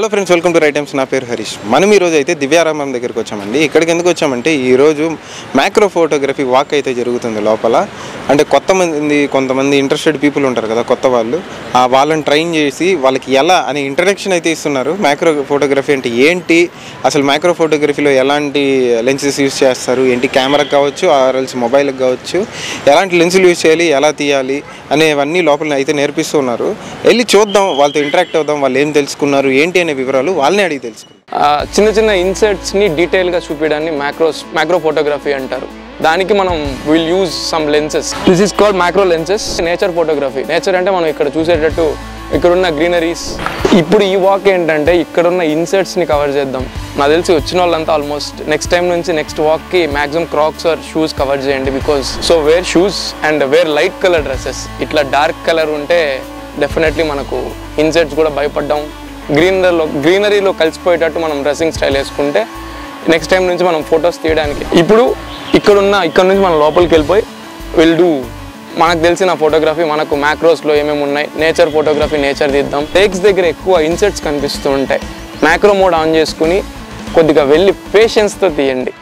Hello friends, welcome to right times. నా పేరు హరీష్. మనం ఈరోజు అయితే దివ్యారామం దగ్గరికి వచ్చామండి. ఇక్కడికి ఎందుకు వచ్చామంటే ఈరోజు మ్యాక్రో ఫోటోగ్రఫీ వాక్ అయితే జరుగుతుంది లోపల. అంటే కొంతమంది ఇంట్రెస్టెడ్ పీపుల్ ఉంటారు కదా, కొత్త వాళ్ళు. వాళ్ళని ట్రైన్ చేసి వాళ్ళకి ఎలా అని ఇంట్రడక్షన్ అయితే ఇస్తున్నారు. మ్యాక్రో ఫోటోగ్రఫీ అంటే ఏంటి, అసలు మ్యాక్రో ఫోటోగ్రఫీలో ఎలాంటి లెన్సెస్ యూజ్ చేస్తారు, ఏంటి కెమెరాకి కావచ్చు ఆర్ఎల్స్ మొబైల్కి కావచ్చు, ఎలాంటి లెన్సులు యూజ్ చేయాలి, ఎలా తీయాలి అనేవన్నీ లోపల అయితే నేర్పిస్తున్నారు. వెళ్ళి చూద్దాం, వాళ్ళతో ఇంటరాక్ట్ అవుదాం, వాళ్ళు ఏం తెలుసుకున్నారు ఏంటి అనే వివరాలు వాళ్ళని అడిగి తెలుసుకుంటాం. చిన్న చిన్న ఇన్సర్ట్స్ని డీటెయిల్గా చూపించడాన్ని మ్యాక్రో ఫోటోగ్రఫీ అంటారు. దానికి మనం will use some lenses. This is called macro lenses. Nature photography. Nature అంటే మనం ఇక్కడ చూసేటట్టు ఇక్కడున్న గ్రీనరీస్. ఇప్పుడు ఈ వాక్ ఏంటంటే ఇక్కడున్న ఇన్సర్ట్స్ని కవర్ చేద్దాం. నాకు తెలిసి వచ్చిన వాళ్ళంతా ఆల్మోస్ట్ నెక్స్ట్ టైం నుంచి నెక్స్ట్ వాక్కి maximum crocs or shoes cover చేయండి. Because so wear shoes and wear light colour dresses. ఇట్లా డార్క్ కలర్ ఉంటే డెఫినెట్లీ మనకు ఇన్సర్ట్స్ కూడా భయపడ్డాం. గ్రీనరీలో కలిసిపోయేటట్టు మనం డ్రెస్సింగ్ స్టైల్ వేసుకుంటే నెక్స్ట్ టైం నుంచి మనం ఫొటోస్ తీయడానికి. ఇప్పుడు ఇక్కడ నుంచి మనం లోపలికి వెళ్ళిపోయి మనకు తెలిసిన ఫోటోగ్రఫీ, మనకు మ్యాక్రోస్లో ఏమేమి ఉన్నాయి, నేచర్ ఫోటోగ్రఫీ, నేచర్ తీద్దాం. టేక్స్ దగ్గర ఎక్కువ ఇన్సర్ట్స్ కనిపిస్తూ ఉంటాయి. మ్యాక్రో మోడ్ ఆన్ చేసుకుని కొద్దిగా వెళ్ళి పేషెన్స్తో తీయండి.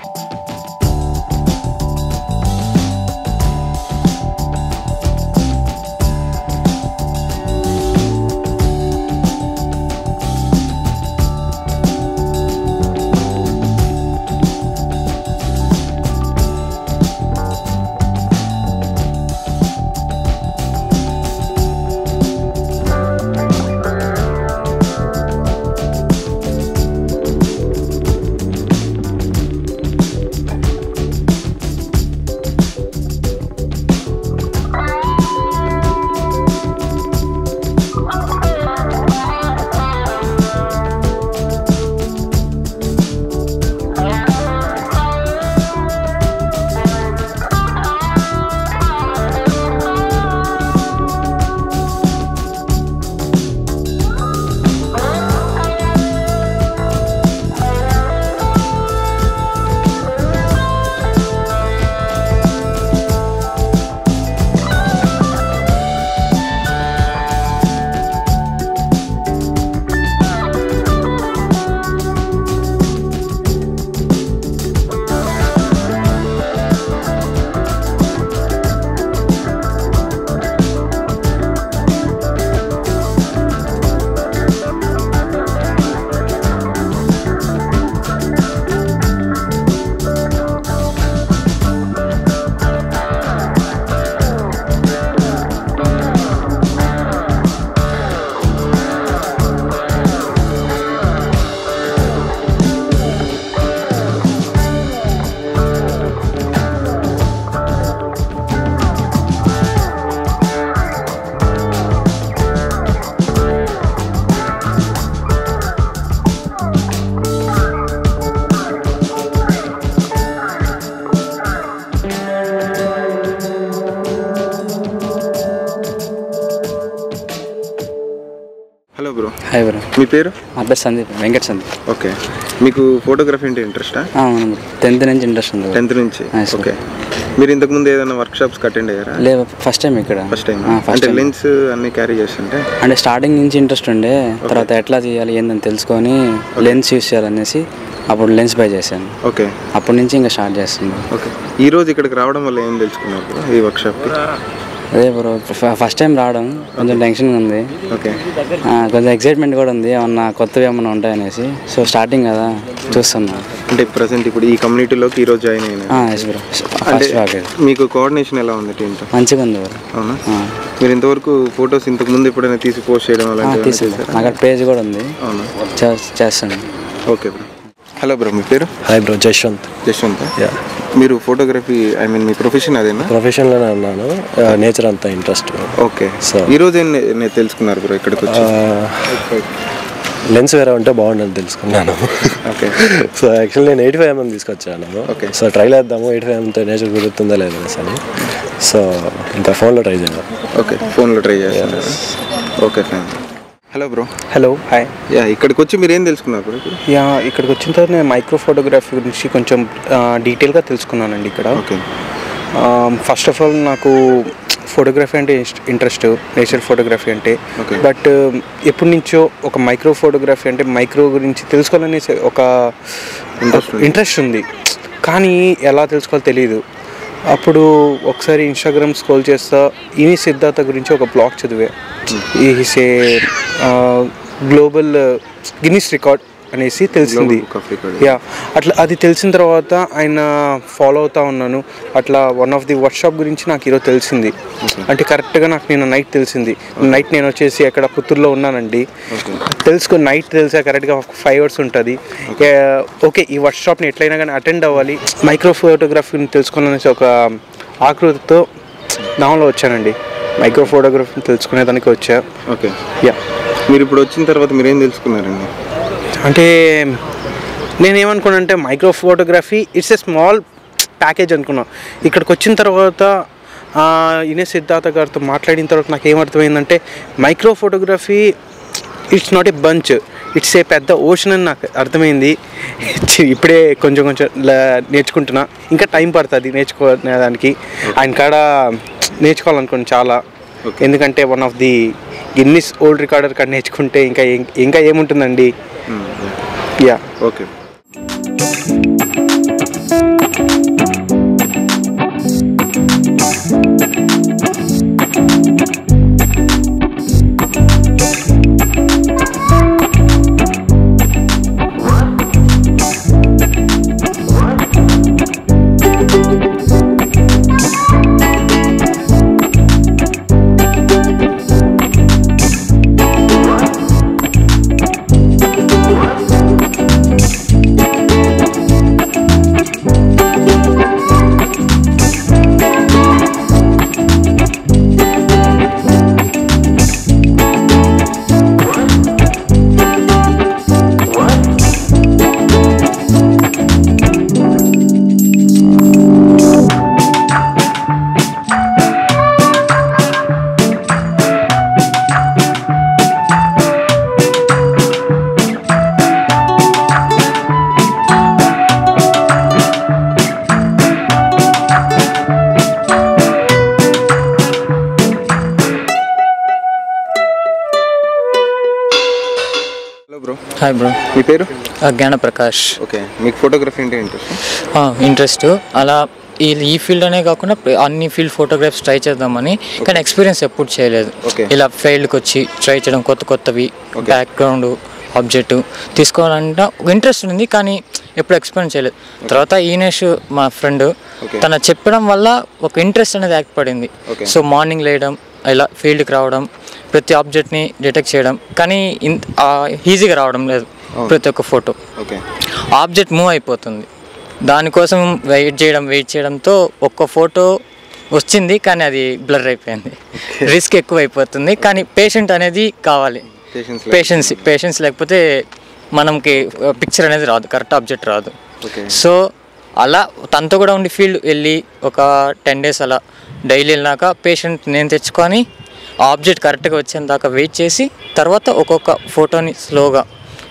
Hello bro. Hi bro. మీ పేరు? మా పేరు సందీప్, వెంకట్ సందీప్. ఓకే. మీకు ఫోటోగ్రఫీ అంటే ఇంట్రెస్టా? అవును, 10th నుంచి ఇంట్రెస్ట్ ఉంది. 10th నుంచి. ఓకే. మీరు ఇంతకుముందు ఏదైనా వర్క్షాప్స్ అటెండ్ అయ్యారా? లేదు, ఫస్ట్ టైం ఇక్కడ. First time. అంటే లెన్స్ అన్ని క్యారీ చేస్తుంటే అంటే స్టార్టింగ్ నుంచి ఇంట్రెస్ట్ ఉండే, తర్వాత ఎట్లా చేయాలి ఏందని తెలుసుకొని లెన్స్ యూస్ చేయాలనేసి అప్పుడు లెన్స్ బై చేశాను. ఓకే. అప్పటి నుంచి ఇంకా స్టార్ట్ చేస్తున్నాను. ఓకే. ఈ రోజు ఇక్కడికి రావడం వల్ల ఏం తెలుసుకున్నారు ఈ వర్క్షాప్కి? అదే బ్రో, ఫస్ట్ టైం రావడం కొంచెం టెన్షన్గా ఉంది. ఓకే. కొంచెం ఎక్సైట్మెంట్ కూడా ఉంది, ఏమన్నా కొత్తవి ఏమన్నా ఉంటాయనేసి. సో స్టార్టింగ్ కదా చూస్తున్నా. అంటే ప్రజెంట్ ఇప్పుడు ఈ కమ్యూనిటీలోకి ఈరోజు జాయిన్ అయినా? Yes bro. మీకు కోఆర్డినేషన్ ఎలా ఉంది టీంతో? మంచిగా ఉంది బ్రో. అవునా? మీరు ఇంతవరకు ఫొటోస్ ఇంతకు ముందు ఎప్పుడైనా తీసి పోస్ట్ చేయడం అలాంటివి? అక్కడ పేజ్ కూడా ఉంది. అవునా? చేస్తాను. Okay bro. హలో బ్రో, మీ పేరు? Hi bro, Jashwanth. మీరు ఫోటోగ్రఫీ మీ ప్రొఫెషన్ అదేనా? ప్రొఫెషన్లోనే ఉన్నాను. నేచర్ అంతా ఇంట్రెస్ట్. ఓకే. సో ఈరోజు ఏం తెలుసుకున్నారు బ్రో ఇక్కడికి వచ్చి? లెన్స్ వేరే ఉంటే బాగుండని తెలుసుకున్నాను. ఓకే. సో యాక్చువల్లీ నేను 85mm తీసుకొచ్చాను. ఓకే. సో ట్రై చేద్దాము 85mmతో నేచర్ కుదురుతుందా లేదా అని. సో ఇంకా ఫోన్లో ట్రై చేయాలి. ఓకే, ఫోన్లో ట్రై చేయాలి. Okay fine. Hello bro. Hello, hi. ఇక్కడికి వచ్చి మీరు ఏం తెలుసుకున్నారు బ్రో? ఇక్కడికి వచ్చిన తర్వాత నేను మైక్రో ఫోటోగ్రఫీ గురించి కొంచెం డీటెయిల్గా తెలుసుకున్నానండి ఇక్కడ. ఓకే. ఫస్ట్ ఆఫ్ ఆల్ నాకు ఫోటోగ్రఫీ అంటే ఇంట్రెస్ట్, నేచర్ ఫోటోగ్రఫీ అంటే. బట్ ఎప్పటి నుంచో ఒక మైక్రో ఫోటోగ్రఫీ అంటే మైక్రో గురించి తెలుసుకోవాలనే ఒక ఇంట్రెస్ట్ ఉంది, కానీ ఎలా తెలుసుకోవాలో తెలియదు. అప్పుడు ఒకసారి ఇన్స్టాగ్రామ్ స్క్రోల్ చేస్తా ఇని సిద్ధార్థ గురించి ఒక బ్లాగ్ చదివా. Is a global Guinness record అనేసి తెలిసింది. అట్లా అది తెలిసిన తర్వాత ఆయన ఫాలో అవుతా ఉన్నాను. అట్లా వన్ ఆఫ్ ది వర్క్షాప్ గురించి నాకు ఈరోజు తెలిసింది. అంటే కరెక్ట్గా నాకు నేను నైట్ తెలిసింది. నైట్ నేను వచ్చేసి అక్కడ పుత్తూరులో ఉన్నానండి. నైట్ తెలిసా కరెక్ట్గా 5 hours ఉంటుంది. ఓకే, ఈ వర్క్షాప్ని ఎట్లయినా కానీ అటెండ్ అవ్వాలి, మైక్రో ఫోటోగ్రఫీని తెలుసుకోవాలనేసి ఒక ఆకృతితో దానిలో వచ్చానండి. మైక్రో ఫోటోగ్రఫీని తెలుసుకునేదానికి వచ్చా. ఓకే, మీరు ఇప్పుడు వచ్చిన తర్వాత మీరేం తెలుసుకున్నారండి? అంటే నేనేమనుకున్నానంటే micro photography it's a small package అనుకున్నాను. ఇక్కడికి వచ్చిన తర్వాత ఇనే సిద్ధార్థ గారితో మాట్లాడిన తర్వాత నాకు ఏమర్థమైందంటే micro photography it's not a bunch, it's a పెద్ద ఓషన్ అని నాకు అర్థమైంది. ఇప్పుడే కొంచెం నేర్చుకుంటున్నా, ఇంకా టైం పడుతుంది నేర్చుకోవడానికి. ఆయన కాడ నేర్చుకోవాలనుకోండి చాలా, ఎందుకంటే one of the Guinness old recorder కాడ నేర్చుకుంటే ఇంకా ఏముంటుందండి. Yeah, okay. హాయ్ బ్రో, మీ పేరు? జ్ఞానప్రకాష్. ఓకే, మీకు ఫోటోగ్రఫీ అంటే ఇంట్రెస్ట్. అలా ఈ ఫీల్డ్ అనే కాకుండా అన్ని ఫీల్డ్ ఫోటోగ్రాఫ్స్ ట్రై చేద్దామని, కానీ ఎక్స్పీరియన్స్ ఎప్పుడు చేయలేదు. ఇలా ఫీల్డ్కి వచ్చి ట్రై చేయడం, కొత్తవి బ్యాక్గ్రౌండ్ ఆబ్జెక్ట్ తీసుకోవాలంటే ఒక ఇంట్రెస్ట్ ఉంది, కానీ ఎప్పుడు ఎక్స్పీరియన్స్ చేయలేదు. తర్వాత ఈనేష్ మా ఫ్రెండ్ తన చెప్పడం వల్ల ఒక ఇంట్రెస్ట్ అనేది ఏర్పడింది. సో మార్నింగ్ లేయడం, ఇలా ఫీల్డ్కి రావడం, ప్రతి ఆబ్జెక్ట్ని డిటెక్ట్ చేయడం, కానీ ఈజీగా రావడం లేదు. ప్రతి ఒక్క ఫోటో ఆబ్జెక్ట్ మూవ్ అయిపోతుంది. దానికోసం వెయిట్ చేయడంతో ఒక్క ఫోటో వచ్చింది, కానీ అది బ్లర్ అయిపోయింది. రిస్క్ ఎక్కువ అయిపోతుంది, కానీ పేషెంట్ అనేది కావాలి. పేషెన్స్ లేకపోతే మనకి పిక్చర్ అనేది రాదు, కరెక్ట్ ఆబ్జెక్ట్ రాదు. సో అలా తనతో కూడా ఉండి ఫీల్డ్ వెళ్ళి ఒక 10 days అలా డైలీ వెళ్ళినాక పేషెంట్ నేను తెచ్చుకొని ఆబ్జెక్ట్ కరెక్ట్గా వచ్చేంత దాకా వెయిట్ చేసి తర్వాత ఒక్కొక్క ఫోటోని స్లోగా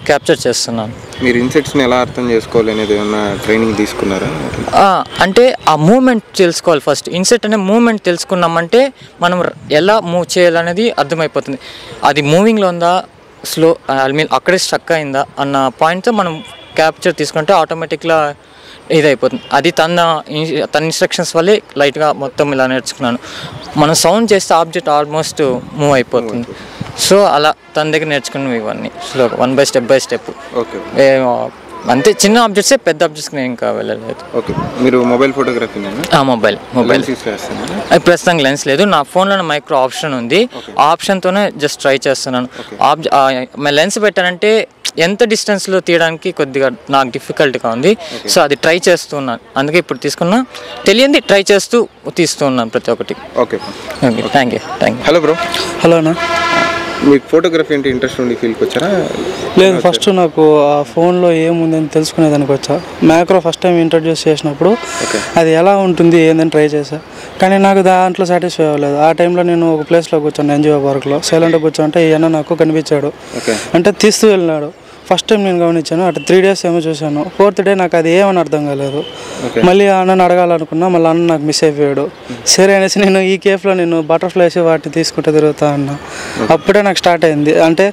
క్యాప్చర్ చేస్తున్నాను. మీరు ఇన్సెట్స్ని ఎలా అర్థం చేసుకోవాలి అనేది ఏమన్నా ట్రైనింగ్ తీసుకున్నారా? అంటే ఆ మూమెంట్ తెలుసుకోవాలి ఫస్ట్. ఇన్సెట్ అనే మూమెంట్ తెలుసుకున్నామంటే మనం ఎలా మూవ్ చేయాలనేది అర్థమైపోతుంది. అది మూవింగ్లో ఉందా, స్లో అక్కడే స్ట్రక్ అయిందా అన్న పాయింట్తో మనం క్యాప్చర్ తీసుకుంటే ఆటోమేటిక్గా ఇదైపోతుంది. అది తన ఇన్స్ట్రక్షన్స్ వల్లే లైట్గా మొత్తం ఇలా నేర్చుకున్నాను. మనం సౌండ్ చేస్తే ఆబ్జెక్ట్ ఆల్మోస్ట్ మూవ్ అయిపోతుంది. సో అలా తన దగ్గర నేర్చుకున్నాం ఇవన్నీ స్లోగా, 1 by step. అంతే, చిన్న ఆబ్జెక్ట్సే, పెద్ద ఆబ్జెక్ట్స్కి నేను ఇంకా వెళ్ళలేదు. ఓకే, మీరు మొబైల్ ఫోటోగ్రఫీ? మొబైల్ ప్రస్తుతానికి లెన్స్ లేదు. నా ఫోన్లో మైక్రో ఆప్షన్ ఉంది, ఆ ఆప్షన్తోనే జస్ట్ ట్రై చేస్తున్నాను. లెన్స్ పెట్టానంటే ఎంత డిస్టెన్స్లో తీయడానికి కొద్దిగా నాకు డిఫికల్ట్గా ఉంది. సో అది ట్రై చేస్తున్నాను, అందుకే ఇప్పుడు తీసుకున్నా. తెలియంది ట్రై చేస్తూ తీస్తున్నాను ప్రతి ఒక్కటి. Okay, thank you. Hello bro. Hello అన్న, మీకు ఫోటోగ్రఫీ అంటే ఇంట్రెస్ట్ ఉండి ఫీల్డ్కి వచ్చారా? లేదు, ఫస్ట్ నాకు ఆ ఫోన్లో ఏముందని తెలుసుకునేదానికి వచ్చా. మ్యాక్రో ఫస్ట్ టైం ఇంట్రడ్యూస్ చేసినప్పుడు అది ఎలా ఉంటుంది ఏందని ట్రై చేశా, కానీ నాకు దాంట్లో సాటిస్ఫై అవ్వలేదు. ఆ టైంలో నేను ఒక ప్లేస్లో కూర్చోను, ఎన్జిఓ పార్క్లో సైలెంట్గా కూర్చోంటే ఈయన నాకు కనిపించాడు. అంటే తీస్తూ వెళ్ళినాడు. ఫస్ట్ టైం నేను గమనించాను. అటు 3 days ఏమో చూశాను. 4th day నాకు అది ఏమని అర్థం కాలేదు. మళ్ళీ అన్నని అడగాలనుకున్నా, మళ్ళీ అన్న నాకు మిస్ అయిపోయాడు. సరే అనేసి నేను ఈ కేఫ్లో నేను బటర్ఫ్లైస్ వాటిని తీసుకుంటూ తిరుగుతా అన్నా. అప్పుడే నాకు స్టార్ట్ అయింది. అంటే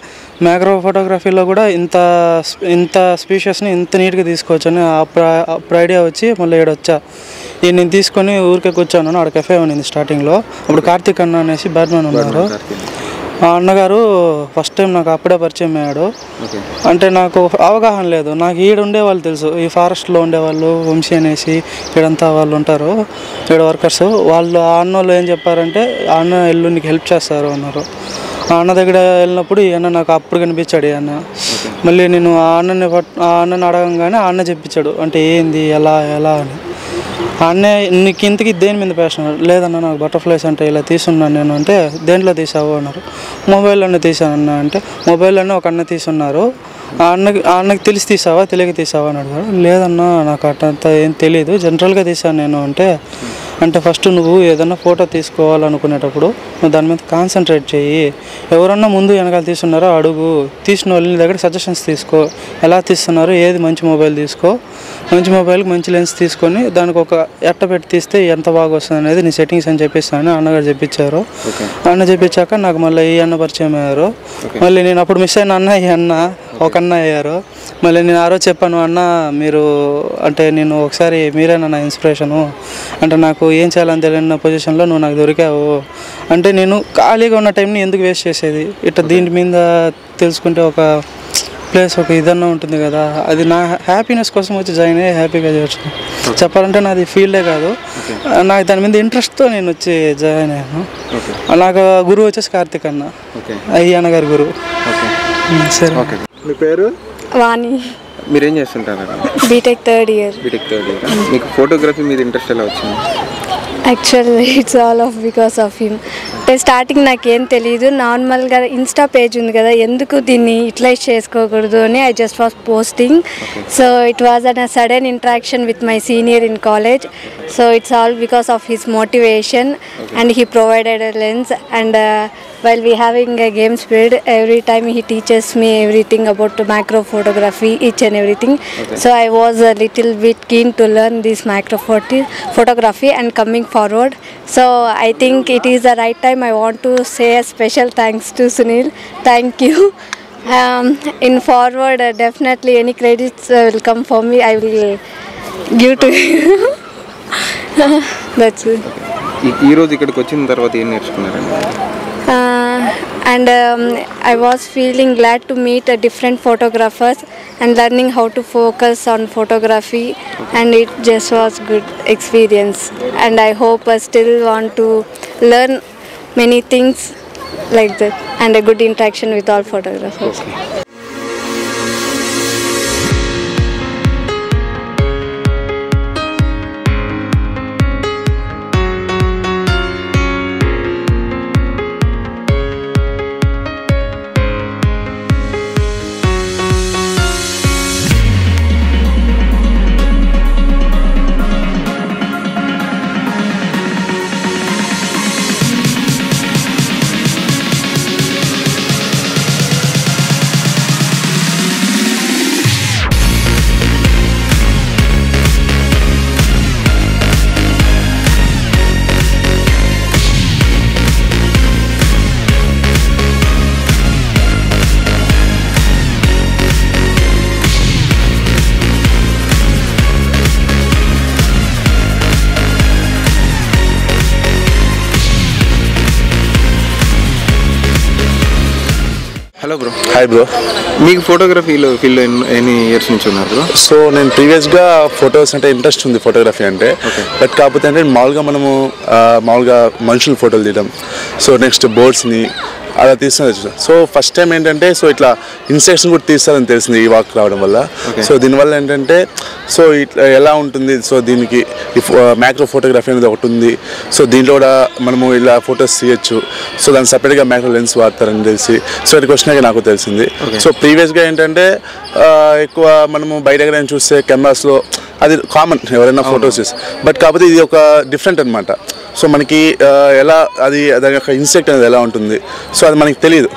మ్యాక్రో ఫోటోగ్రఫీలో కూడా ఇంత స్పీషియస్ని ఇంత నీట్గా తీసుకోవచ్చని అప్పుడు ఐడియా వచ్చి మళ్ళీ ఇక్కడ వచ్చా. నేను తీసుకొని ఊరికే కూర్చోన్నాను. ఆడ కెఫే ఉన్నింది స్టార్టింగ్లో. అప్పుడు కార్తీక్ అన్న అనేసి బ్యాట్మెన్ ఉన్నారు. ఆ అన్నగారు ఫస్ట్ టైం నాకు అప్పుడే పరిచయం అయ్యాడు. అంటే నాకు అవగాహన లేదు. నాకు ఈడ ఉండేవాళ్ళు తెలుసు, ఈ ఫారెస్ట్లో ఉండేవాళ్ళు వంశీ అనేసి ఈడంతా వాళ్ళు ఉంటారు, ఈడ వర్కర్స్. వాళ్ళు ఆ అన్నోళ్ళు ఏం చెప్పారంటే ఆ అన్న ఎల్లు నీకు హెల్ప్ చేస్తారు అన్నారు. ఆ అన్న దగ్గర వెళ్ళినప్పుడు ఈ అన్న నాకు అప్పుడు కనిపించాడు. ఈ అన్న మళ్ళీ నేను ఆ అన్నని అడగంగానే ఆ అన్న చెప్పించాడు అంటే ఏంది ఎలా అని. అన్నే నీకు ఇంతకీ దేని మీద ప్యాషన్? లేదన్నా నాకు బటర్ఫ్లైస్ అంటే ఇలా తీసున్నాను నేను. అంటే దేంట్లో తీసావు అన్నారు. మొబైల్లోనే తీసానన్నా. అంటే మొబైల్లోనే ఒక అన్న తీసున్నారు. ఆ అన్నకి తెలిసి తీసావా తెలియక తీసావా అని అడిగారు. లేదన్నా నాకు అట్టంతా ఏం తెలియదు, జనరల్గా తీసాను నేను. అంటే ఫస్ట్ నువ్వు ఏదన్నా ఫోటో తీసుకోవాలనుకునేటప్పుడు నువ్వు దాని మీద కాన్సన్ట్రేట్ చెయ్యి. ఎవరన్నా ముందు వెనకాల తీస్తున్నారో అడుగు, తీసిన వాళ్ళ దగ్గర సజెషన్స్ తీసుకో, ఎలా తీస్తున్నారు, ఏది మంచి మొబైల్ తీసుకో, మంచి మొబైల్కి మంచి లెన్స్ తీసుకొని దానికి ఒక ఎట్ట పెట్టి తీస్తే ఎంత బాగా వస్తుంది అనేది నీ సెట్టింగ్స్ అని చెప్పిస్తాను అన్నగారు చెప్పించారు. అన్న చెప్పించాక నాకు మళ్ళీ ఈ అన్న పరిచయం అయ్యారు. మళ్ళీ నేను అప్పుడు మిస్ అయిన అన్న ఈ అన్న ఒక అన్న అయ్యారు. మళ్ళీ నేను ఆ రోజు చెప్పాను, అన్న మీరు అంటే నేను ఒకసారి మీరేనా నా ఇన్స్పిరేషను, అంటే నాకు ఏం చేయాలని తెలియని పొజిషన్లో నువ్వు నాకు దొరికావు. అంటే నేను ఖాళీగా ఉన్న టైంని ఎందుకు వేస్ట్ చేసేది, ఇట్లా దీని మీద తెలుసుకుంటే ఒక ప్లేస్ ఒక ఇదన్నా ఉంటుంది కదా, అది నా హ్యాపీనెస్ కోసం వచ్చి జాయిన్ అయ్యి హ్యాపీగా చేయొచ్చు. చెప్పాలంటే నాది ఫీల్డే కాదు, నాకు దాని మీద ఇంట్రెస్ట్తో నేను వచ్చి జాయిన్ అయ్యాను. నాకు గురువు వచ్చేసి కార్తీక్ అన్న, అయ్యన్న గారి గురువు. సరే, మీ పేరు? వాణి. మీరేం చేస్తుంటారు? BTech third year. మీకు ఫోటోగ్రఫీ మీద ఇంట్రెస్ట్ ఎలా వచ్చింది? Actually it's all of because of him. అంటే స్టార్టింగ్ నాకేం తెలియదు, నార్మల్గా ఇన్స్టా పేజ్ ఉంది కదా, ఎందుకు దీన్ని యూటిలైజ్ చేసుకోకూడదు అని I just was posting. So it was an sudden interaction with my senior in college. So it's all because of his motivation and he provided a lens and while we having a game spirit, every time he teaches me everything about macro photography, each and everything. So I was a little bit keen to learn this macro photography and coming forward. So I think it is the right time. I want to say a special thanks to Sunil. Thank you. In forward, definitely any credits will come for me. I will give to you. That's it. ఈ రోజు ఇక్కడికి వచ్చిన తర్వాత ఏం నేర్చుకున్నారండి? And I was feeling glad to meet different photographers and learning how to focus on photography, and it just was good experience, and I hope I still want to learn many things like that and a good interaction with all photographers. Hello bro. Hi bro. మీకు ఫోటోగ్రఫీలో ఫీల్డ్లో ఎన్ని years నుంచి ఉన్నారు bro? So నేను ప్రీవియస్గా photos అంటే interest ఉంది, ఫోటోగ్రఫీ అంటే. బట్ కాకపోతే అంటే మామూలుగా మనుషులు ఫోటోలు తీయడం, సో నెక్స్ట్ బోర్డ్స్ని అలా తీస్తున్నా. సో ఫస్ట్ టైం ఏంటంటే సో ఇట్లా ఇన్సెక్ట్స్ని కూడా తీస్తారని తెలిసింది ఈ వాక్ రావడం వల్ల. సో దీనివల్ల ఏంటంటే సో ఇట్లా ఎలా ఉంటుంది, సో దీనికి మ్యాక్రో ఫోటోగ్రఫీ అనేది ఒకటి ఉంది. సో దీంట్లో కూడా మనము ఇలా ఫొటోస్ తీయచ్చు. సో దాన్ని సపరేట్గా మ్యాక్రో లెన్స్ వాడతారని తెలిసి సో ఇక్కడికి వచ్చినాక నాకు తెలిసింది. సో ప్రీవియస్గా ఏంటంటే ఎక్కువ మనము బయట ఎక్కడైనా చూస్తే కెమెరాస్లో అది కామన్, ఎవరైనా ఫొటోస్ తీసి. బట్ కాకపోతే ఇది ఒక డిఫరెంట్ అనమాట. సో మనకి ఎలా అది దాని యొక్క ఇన్సెక్ట్ అనేది ఎలా ఉంటుంది సో అది మనకి తెలియదు.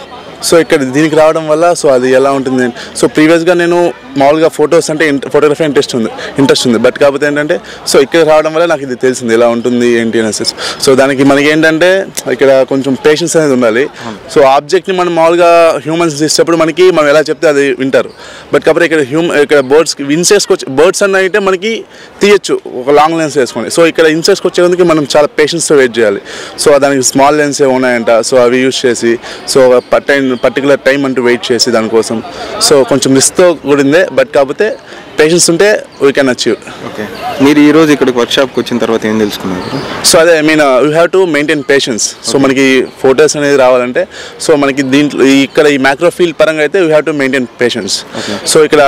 సో ఇక్కడ దీనికి రావడం వల్ల సో అది ఎలా ఉంటుంది. సో ప్రీవియస్గా నేను మామూలుగా ఫొటోస్ అంటే ఫోటోగ్రఫీ ఇంట్రెస్ట్ ఉంది. బట్ కాకపోతే ఏంటంటే సో ఇక్కడ రావడం వల్ల నాకు ఇది తెలిసింది ఎలా ఉంటుంది ఏంటి అనేసి. సో దానికి మనకి ఏంటంటే ఇక్కడ కొంచెం పేషెన్స్ అనేది ఉండాలి. సో ఆబ్జెక్ట్ని మనం మామూలుగా హ్యూమన్స్ తీసేటప్పుడు మనం ఎలా చెప్తే అది వింటారు. బట్ కాకపోతే ఇక్కడ బర్డ్స్ అన్న అయితే మనకి తీయచ్చు ఒక లాంగ్ లెన్స్ వేసుకొని. సో ఇక్కడ ఇన్సెట్స్కి వచ్చేందుకు మనం చాలా పేషెన్స్తో వెయిట్ చేయాలి. సో దానికి స్మాల్ లెన్స్ ఉన్నాయంట. సో అవి యూజ్ చేసి సో పర్టికులర్ టైం అంటూ వెయిట్ చేసి దానికోసం సో కొంచెం రిస్క్తో కూడిందే. బట్ కాకపోతే పేషెన్స్ ఉంటే వీ కెన్ అచీవ్. ఓకే, మీరు ఈరోజు ఇక్కడికి వర్క్షాప్కి వచ్చిన తర్వాత ఏం తెలుసుకున్నారు? సో అదే you have to maintain patience. So మనకి ఫొటోస్ అనేది రావాలంటే సో మనకి దీంట్లో ఇక్కడ ఈ మ్యాక్రో ఫీల్డ్ పరంగా అయితే you have to maintain patience. So ఇక్కడ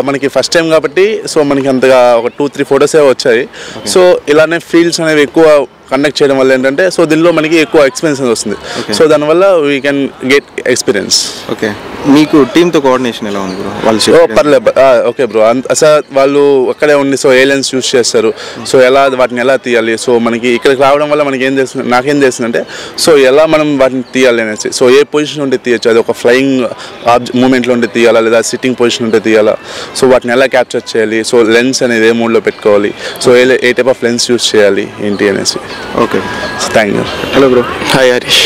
మనకి ఫస్ట్ టైం కాబట్టి సో మనకి అంతగా ఒక 2-3 ఫొటోసే వచ్చాయి. సో ఇలానే ఫీల్డ్స్ అనేవి ఎక్కువ కండక్ట్ చేయడం వల్ల ఏంటంటే సో దీనిలో మనకి ఎక్కువ ఎక్స్పీరియన్స్ వస్తుంది. సో దానివల్ల we can get experience. Okay, మీకు టీంతో కోఆర్డినేషన్ ఎలా ఉంది బ్రో? వాళ్ళు పర్లేదు. ఓకే బ్రో, అసలు వాళ్ళు అక్కడే ఉండి సో ఏ లెన్స్ యూస్ చేస్తారు, సో వాటిని ఎలా తీయాలి. సో మనకి ఇక్కడికి రావడం వల్ల మనకి నాకేం తెలిసిందంటే సో ఎలా మనం వాటిని తీయాలి అనేసి. సో ఏ పొజిషన్ ఉంటే తీయచ్చు, అది ఒక ఫ్లయింగ్ మూమెంట్లో ఉంటే తీయాలా లేదా సిట్టింగ్ పొజిషన్ ఉంటే తీయాలా. సో వాటిని ఎలా క్యాప్చర్ చేయాలి, సో లెన్స్ అనేది ఏ మోడ్లో పెట్టుకోవాలి, so A type of lens use చేయాలి ఏంటి అనేసి. Okay, thank you. Hello bro. Hi Harish.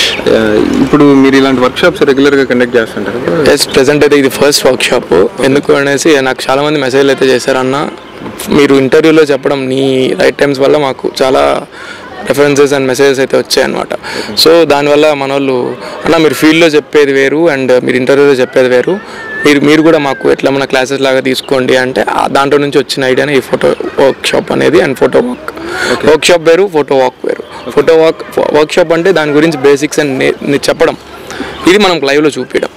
ఇప్పుడు మీరు ఇలాంటి వర్క్షాప్స్ రెగ్యులర్గా కండక్ట్ చేస్తుంటారు? ఎస్, ప్రెసెంట్ అయితే ఇది ఫస్ట్ వర్క్షాప్. ఎందుకు అనేసి నాకు చాలామంది మెసేజ్లు అయితే చేశారన్న, మీరు ఇంటర్వ్యూలో చెప్పడం నీ రైట్ టైమ్స్ వల్ల మాకు చాలా రెఫరెన్సెస్ అండ్ మెసేజెస్ అయితే వచ్చాయన్నమాట. సో దానివల్ల మన వాళ్ళు అన్న మీరు ఫీల్డ్లో చెప్పేది వేరు అండ్ మీరు ఇంటర్వ్యూలో చెప్పేది వేరు, మీరు కూడా మాకు ఎట్లా మన క్లాసెస్ లాగా తీసుకోండి అంటే దాంట్లో నుంచి వచ్చిన ఐడియానే ఈ ఫోటో వర్క్షాప్ అనేది. అండ్ ఫోటో వర్క్షాప్ వేరు, ఫోటో వాక్ వేరు. ఫోటో వర్క్షాప్ అంటే దాని గురించి బేసిక్స్ అని చెప్పడం, ఇది మనం లైవ్లో చూపించడం.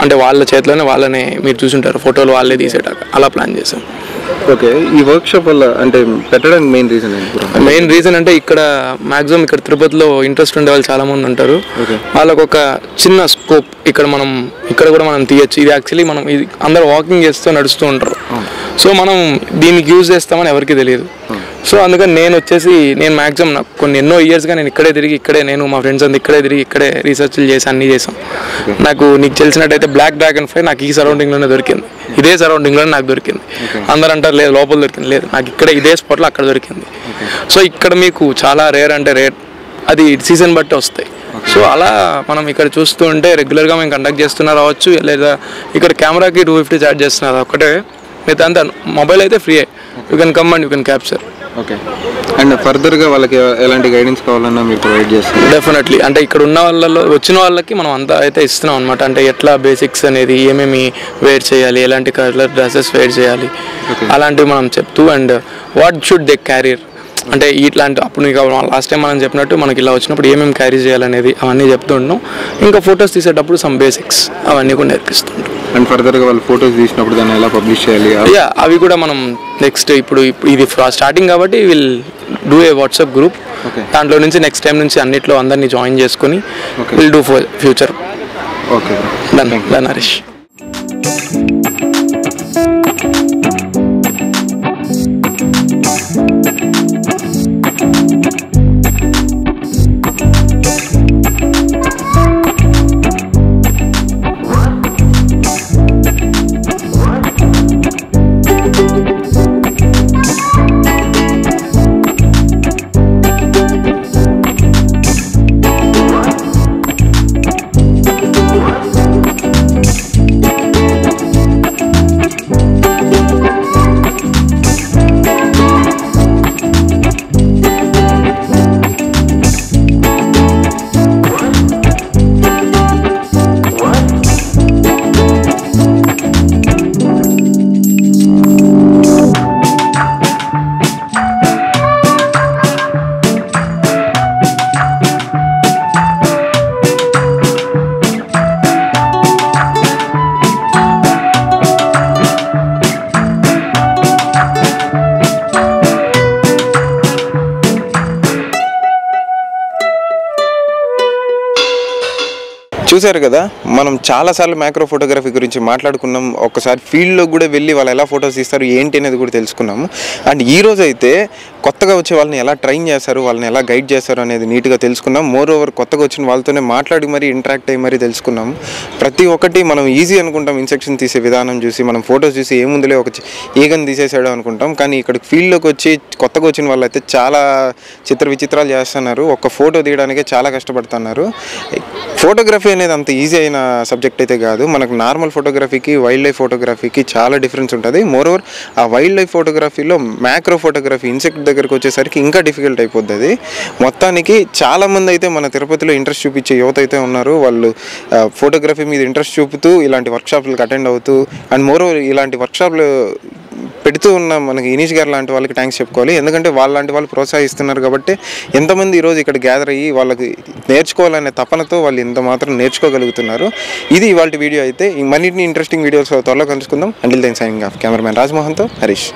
అంటే వాళ్ళ చేతిలోనే వాళ్ళనే మీరు చూసుంటారు ఫోటోలు వాళ్ళే తీసేటాక అలా ప్లాన్ చేసాం. ఓకే, ఈ వర్క్షాప్ వల్ల అంటే పెట్టడానికి మెయిన్ రీజన్ అంటే ఇక్కడ మ్యాక్సిమం ఇక్కడ తిరుపతిలో ఇంట్రెస్ట్ ఉండే వాళ్ళు చాలా మంది ఉంటారు. వాళ్ళకు ఒక చిన్న స్కోప్ ఇక్కడ కూడా మనం తీయచ్చు. ఇది యాక్చువల్లీ మనం ఇది అందరూ వాకింగ్ చేస్తూ నడుస్తూ ఉంటారు. సో మనం దీనికి యూజ్ చేస్తామని ఎవరికి తెలియదు. సో అందుకని నేను మ్యాక్సిమం నాకు ఎన్నో ఇయర్స్గా నేను ఇక్కడే నేను మా ఫ్రెండ్స్ అంతా ఇక్కడే రీసెర్చ్లు చేసి అన్నీ చేసాం. నాకు నీకు తెలిసినట్టయితే బ్లాక్ డ్రాగన్ ఫ్లై నాకు ఈ సరౌండింగ్లోనే దొరికింది, ఇదే సరౌండింగ్లోనే నాకు దొరికింది. అందరూ అంటారు లేదు లోపల దొరికింది, లేదు నాకు ఇదే స్పాట్లో అక్కడ దొరికింది. సో ఇక్కడ మీకు చాలా రేర్, అది సీజన్ బట్టి వస్తాయి. సో అలా మనం ఇక్కడ చూస్తూ ఉంటే రెగ్యులర్గా మేము కండక్ట్ చేస్తున్నా రావచ్చు, లేదా ఇక్కడ కెమెరాకి 250 ఛార్జ్ చేస్తున్నారు ఒకటే, మిగతా అంతా మొబైల్ అయితే free, you can come and you can capture. Okay, and ఫర్దర్గా వాళ్ళకి ఎలాంటి గైడెన్స్ కావాలన్నా మీరు ప్రొవైడ్ చేస్తారు? డెఫినెట్లీ. అంటే ఇక్కడ ఉన్న వచ్చిన వాళ్ళకి మనం అంతా అయితే ఇస్తున్నాం అనమాట. అంటే ఎట్లా బేసిక్స్ అనేది ఏమేమి వేర్ చేయాలి, ఎలాంటి కలర్ డ్రెస్సెస్ వేర్ చేయాలి అలాంటివి మనం చెప్తూ, and what should they carrier అంటే ఇట్లాంటి అప్పుడు నీకు లాస్ట్ టైం మనం చెప్పినట్టు మనకి ఇలా వచ్చినప్పుడు ఏమేమి క్యారీ చేయాలనేది అవన్నీ చెప్తూ ఉంటాం. ఇంకా ఫొటోస్ తీసేటప్పుడు సమ్ బేసిక్స్ అవన్నీ కూడా నేర్పిస్తుంటాం. అండ్ ఫర్దర్గా వాళ్ళు ఫొటోస్ తీసినప్పుడు దాన్ని ఎలా పబ్లిష్ చేయాలి, అవి కూడా మనం నెక్స్ట్ ఇప్పుడు ఇది స్టార్టింగ్ కాబట్టి will do a WhatsApp group. దాంట్లో నుంచి నెక్స్ట్ టైం నుంచి అన్నిట్లో అందరినీ జాయిన్ చేసుకొని will do for future. Okay, done Harish. చూశారు కదా, మనం చాలాసార్లు మ్యాక్రో ఫోటోగ్రఫీ గురించి మాట్లాడుకున్నాం. ఒక్కసారి ఫీల్డ్లో కూడా వెళ్ళి వాళ్ళు ఎలా ఫొటోస్ తీస్తారు ఏంటి అనేది కూడా తెలుసుకున్నాము. అండ్ ఈరోజు అయితే కొత్తగా వచ్చే వాళ్ళని ఎలా ట్రైన్ చేస్తారు, వాళ్ళని ఎలా గైడ్ చేస్తారు అనేది నీట్గా తెలుసుకున్నాం. మోర్ ఓవర్ కొత్తగా వచ్చిన వాళ్ళతోనే మాట్లాడి మరీ ఇంటరాక్ట్ అయ్యి మరీ తెలుసుకున్నాము. ప్రతి ఒక్కటి మనం ఈజీ అనుకుంటాం, ఇన్సెక్షన్ తీసే విధానం చూసి మనం ఫొటోస్ చూసి ఏముందిలే ఒక ఈగని తీసేసాడు అనుకుంటాం. కానీ ఇక్కడ ఫీల్డ్లోకి వచ్చి కొత్తగా వచ్చిన వాళ్ళు అయితే చాలా విచిత్రాలు చేస్తున్నారు. ఒక ఫోటో తీయడానికే చాలా కష్టపడుతున్నారు. ఫోటోగ్రఫీ అనేది అంత ఈజీ అయిన సబ్జెక్ట్ అయితే కాదు. మనకు నార్మల్ ఫోటోగ్రఫీకి వైల్డ్ లైఫ్ ఫోటోగ్రఫీకి చాలా డిఫరెన్స్ ఉంటుంది. మోర్ ఓవర్ ఆ వైల్డ్ లైఫ్ ఫోటోగ్రఫీలో మ్యాక్రో ఫోటోగ్రఫీ ఇన్సెక్ట్ దగ్గరకు వచ్చేసరికి ఇంకా డిఫికల్ట్ అయిపోతుంది. మొత్తానికి చాలామంది అయితే మన తిరుపతిలో ఇంట్రెస్ట్ చూపించే యువత అయితే ఉన్నారు. వాళ్ళు ఫోటోగ్రఫీ మీద ఇంట్రెస్ట్ చూపుతూ ఇలాంటి వర్క్షాప్లకు అటెండ్ అవుతూ అండ్ మోర్ ఓవర్ ఇలాంటి వర్క్షాప్లు పెడుతూ ఉన్న మనకి ఇనీష్ గారు లాంటి వాళ్ళకి థ్యాంక్స్ చెప్పుకోవాలి. ఎందుకంటే వాళ్ళంటి వాళ్ళు ప్రోత్సహిస్తున్నారు కాబట్టి ఎంతమంది ఈరోజు ఇక్కడ గ్యాదర్ అయ్యి వాళ్ళకి నేర్చుకోవాలనే తపనతో వాళ్ళు ఇంత మాత్రం నేర్చుకోగలుగుతున్నారు. ఇది ఇవాళ వీడియో అయితే. మరిన్ని ఇంట్రెస్టింగ్ వీడియోస్ త్వరలో కలుసుకుందాం. Until then signing off. Cameraman రాజ్మోహన్తో హరీష్.